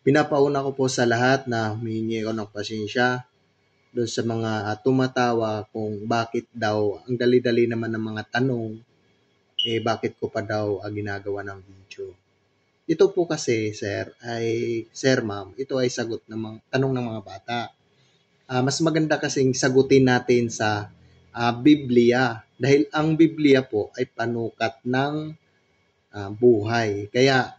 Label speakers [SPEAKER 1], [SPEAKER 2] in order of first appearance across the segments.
[SPEAKER 1] Pinapauna ko po sa lahat na humingi ako ng pasensya doon sa mga tumatawa kung bakit daw ang dali-dali naman ng mga tanong, bakit ko pa daw ginagawa ng video. Ito po kasi, sir, ma'am, ito ay sagot ng mga tanong ng mga bata. Mas maganda kasing sagutin natin sa Biblia dahil ang Biblia po ay panukat ng buhay. Kaya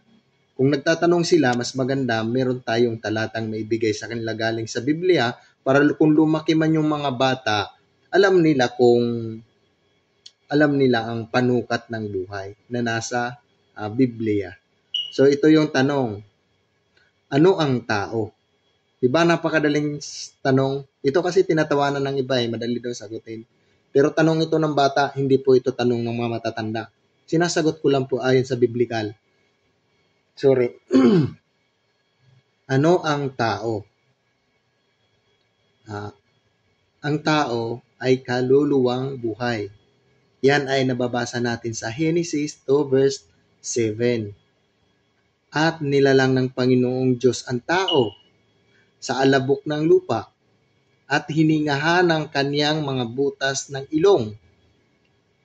[SPEAKER 1] kung nagtatanong sila, mas maganda meron tayong talatang maibigay sa kanila galing sa Biblia para kung lumaki man yung mga bata, alam nila ang panukat ng buhay na nasa Biblia. So ito yung tanong, ano ang tao? Diba napakadaling tanong? Ito kasi tinatawanan ng iba madali daw sagutin. Pero tanong ito ng bata, hindi po ito tanong ng mga matatanda. Sinasagot ko lang po ayon sa Biblikal. Sorry. Ano ang tao? Ang tao ay kaluluwang buhay. Yan ay nababasa natin sa Genesis 2 verse 7. At nilalang ng Panginoong Diyos ang tao sa alabok ng lupa at hiningahan ng kaniyang mga butas ng ilong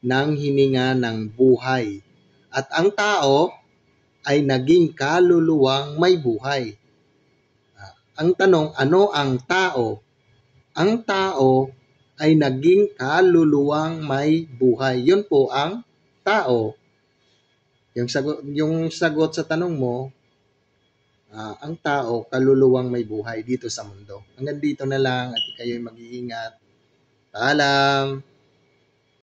[SPEAKER 1] ng hininga ng buhay. At ang tao ay naging kaluluwang may buhay. Ang tanong, ano ang tao? Ang tao ay naging kaluluwang may buhay. Yun po ang tao. Yung sagot sa tanong mo, ang tao, kaluluwang may buhay dito sa mundo. Hanggang dito na lang at kayo'y mag-iingat. Paalam!